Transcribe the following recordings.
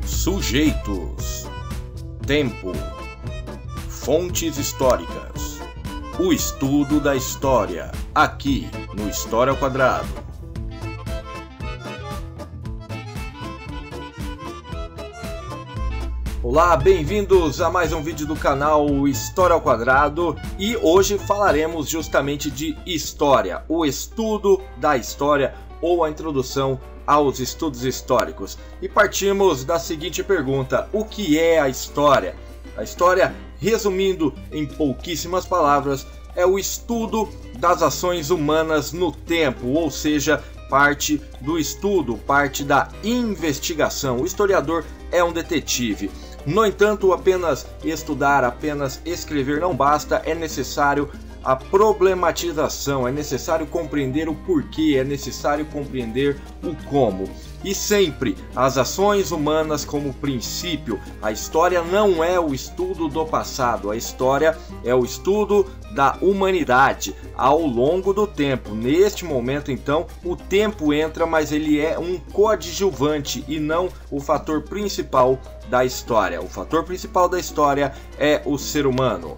Sujeitos, tempo, fontes históricas, o estudo da história, aqui no História ao Quadrado. Olá, bem-vindos a mais um vídeo do canal História ao Quadrado e hoje falaremos justamente de história, o estudo da história ou a introdução aos estudos históricos. E partimos da seguinte pergunta: o que é a história? A história, resumindo em pouquíssimas palavras, é o estudo das ações humanas no tempo, ou seja, parte do estudo, parte da investigação. O historiador é um detetive. No entanto, apenas estudar, apenas escrever não basta, é necessário a problematização, é necessário compreender o porquê, é necessário compreender o como. E sempre as ações humanas como princípio. A história não é o estudo do passado, a história é o estudo da humanidade ao longo do tempo. Neste momento, então, o tempo entra, mas ele é um coadjuvante e não o fator principal da história. O fator principal da história é o ser humano.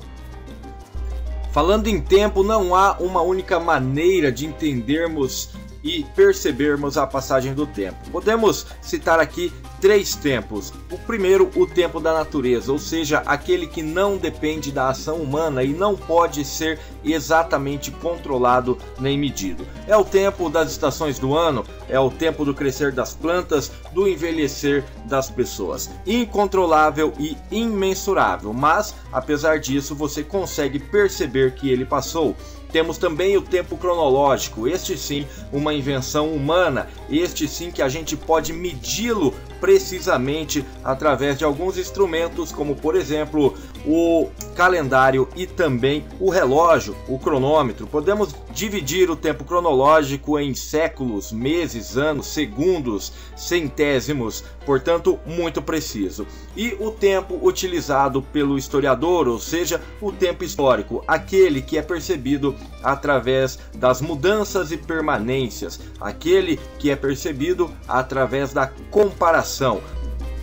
Falando em tempo, não há uma única maneira de entendermos e percebermos a passagem do tempo. Podemos citar aqui três tempos. O primeiro, o tempo da natureza, ou seja, aquele que não depende da ação humana e não pode ser exatamente controlado nem medido. É o tempo das estações do ano, é o tempo do crescer das plantas, do envelhecer das pessoas. Incontrolável e imensurável, mas apesar disso você consegue perceber que ele passou. Temos também o tempo cronológico, este sim uma invenção humana, este sim que a gente pode medi-lo precisamente através de alguns instrumentos, como por exemplo o calendário e também o relógio, o cronômetro. Podemos dividir o tempo cronológico em séculos, meses, anos, segundos, centésimos, portanto muito preciso. E o tempo utilizado pelo historiador, ou seja, o tempo histórico, aquele que é percebido através das mudanças e permanências, aquele que é percebido através da comparação.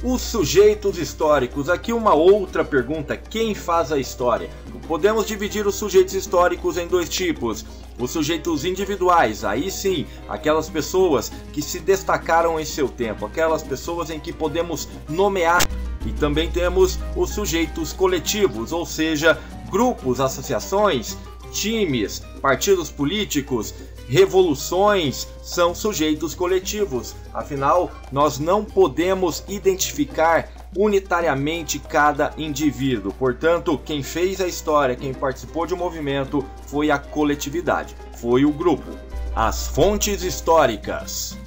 Os sujeitos históricos, aqui uma outra pergunta: quem faz a história? Podemos dividir os sujeitos históricos em dois tipos: os sujeitos individuais, aí sim, aquelas pessoas que se destacaram em seu tempo, aquelas pessoas em que podemos nomear. E também temos os sujeitos coletivos, ou seja, grupos, associações, times, partidos políticos, revoluções são sujeitos coletivos. Afinal, nós não podemos identificar unitariamente cada indivíduo. Portanto, quem fez a história, quem participou de um movimento, foi a coletividade, foi o grupo. As fontes históricas.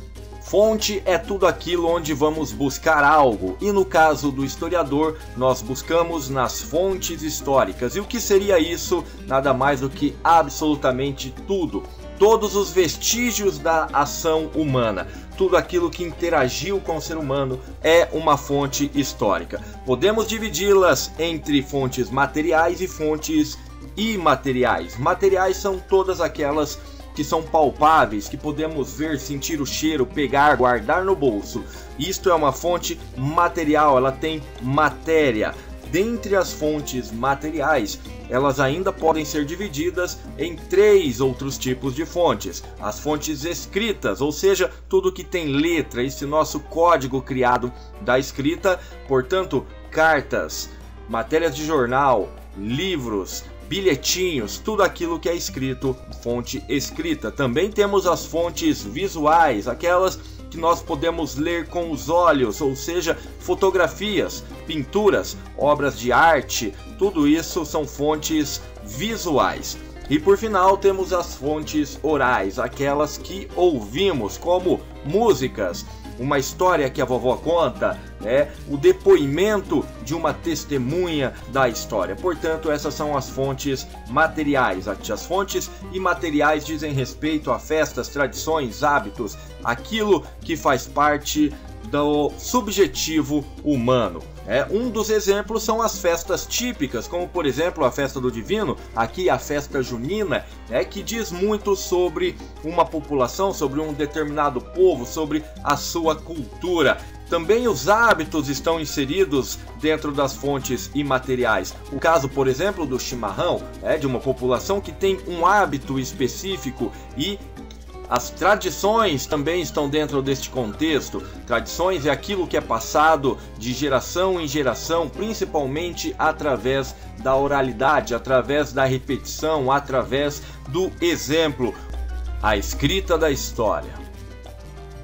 Fonte é tudo aquilo onde vamos buscar algo, e no caso do historiador, nós buscamos nas fontes históricas. E o que seria isso? Nada mais do que absolutamente tudo. Todos os vestígios da ação humana, tudo aquilo que interagiu com o ser humano é uma fonte histórica. Podemos dividi-las entre fontes materiais e fontes imateriais. Materiais são todas aquelas que são palpáveis, que podemos ver, sentir o cheiro, pegar, guardar no bolso. Isto é uma fonte material, ela tem matéria. Dentre as fontes materiais, elas ainda podem ser divididas em três outros tipos de fontes. As fontes escritas, ou seja, tudo que tem letra, esse nosso código criado da escrita, portanto, cartas, matérias de jornal, livros, bilhetinhos, tudo aquilo que é escrito, fonte escrita. Também temos as fontes visuais, aquelas que nós podemos ler com os olhos, ou seja, fotografias, pinturas, obras de arte, tudo isso são fontes visuais. E por final temos as fontes orais, aquelas que ouvimos, como músicas, uma história que a vovó conta, o depoimento de uma testemunha da história. Portanto, essas são as fontes materiais. As fontes imateriais dizem respeito a festas, tradições, hábitos, aquilo que faz parte do subjetivo humano. Um dos exemplos são as festas típicas, como por exemplo a festa do Divino, aqui a festa junina, que diz muito sobre uma população, sobre um determinado povo, sobre a sua cultura. Também os hábitos estão inseridos dentro das fontes imateriais. O caso, por exemplo, do chimarrão, é de uma população que tem um hábito específico, e as tradições também estão dentro deste contexto. Tradições é aquilo que é passado de geração em geração, principalmente através da oralidade, através da repetição, através do exemplo. A escrita da história.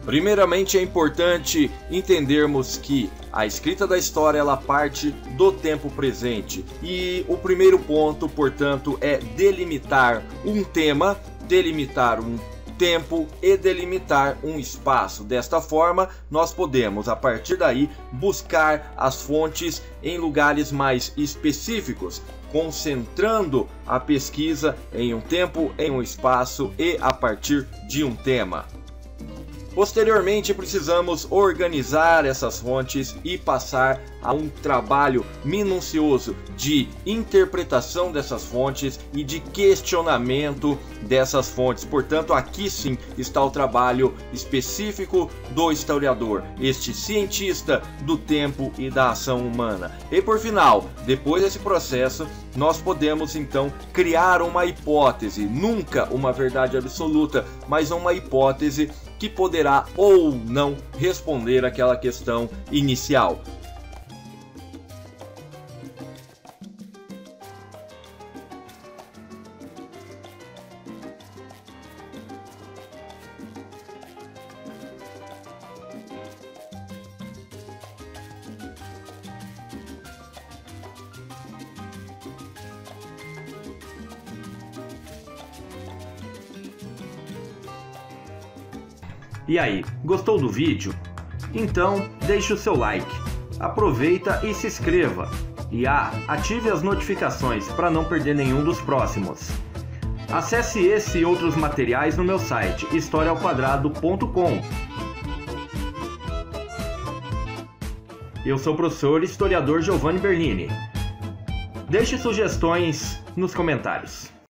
Primeiramente, é importante entendermos que a escrita da história ela parte do tempo presente. E o primeiro ponto, portanto, é delimitar um tema, delimitar um tempo e delimitar um espaço. Desta forma, nós podemos, a partir daí, buscar as fontes em lugares mais específicos, concentrando a pesquisa em um tempo, em um espaço e a partir de um tema. Posteriormente, precisamos organizar essas fontes e passar a um trabalho minucioso de interpretação dessas fontes e de questionamento dessas fontes. Portanto, aqui sim está o trabalho específico do historiador, este cientista do tempo e da ação humana. E por final, depois desse processo, nós podemos então criar uma hipótese, nunca uma verdade absoluta, mas uma hipótese que poderá ou não responder àquela questão inicial. E aí, gostou do vídeo? Então deixe o seu like, aproveita e se inscreva. E ative as notificações para não perder nenhum dos próximos. Acesse esse e outros materiais no meu site historiaoquadrado.com. Eu sou o professor historiador Giovanni Bernini. Deixe sugestões nos comentários.